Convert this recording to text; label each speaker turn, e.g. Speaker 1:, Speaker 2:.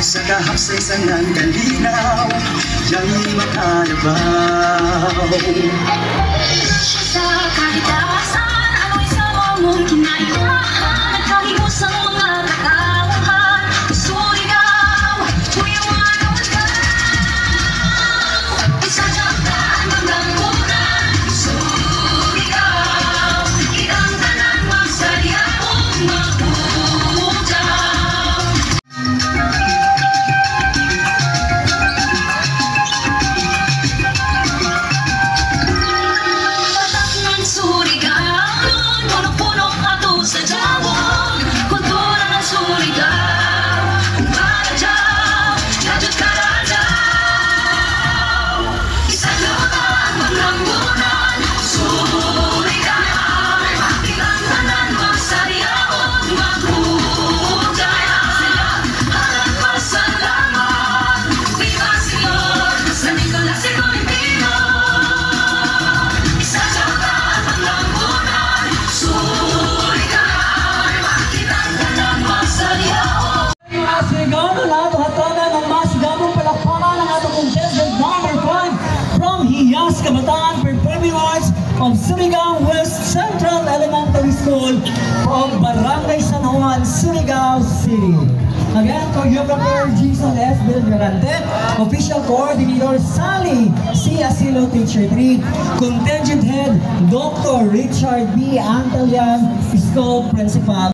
Speaker 1: Sa kahapsay-sangan kalinaw, yang makalabaw.
Speaker 2: Sa kahit asan, ano'y sa mong kinaiwahan, nagkahigusang mga kakauhan, Surigao, tuyawan o ikaw. Isa dyan maganggunan, Surigao, ikang tanan magsariyaong magpujaw. Surigao, puno-puno ato sa Jawon, kultura ng Surigao, Barajaw, Radyo't Karadaw. Isa lutan, maglambunan, Surigao, ilang tanan magsariyaon, magpujaw. Harap pasalamat, viva Senyor, San Nicolas y Tolentino. Isa
Speaker 3: Surigao lahat hatanan ng mas gamong palakpakan ng atong contestant number 5 from Hiyas Kabataan Performing Arts of Surigao West Central Elementary School from Barangay San Juan, Surigao City. Again, choreographer Jason S. Belgarante, official coordinator Sally C. Asilo Teacher 3, contingent head Dr. Richard B. Antalian, school principal.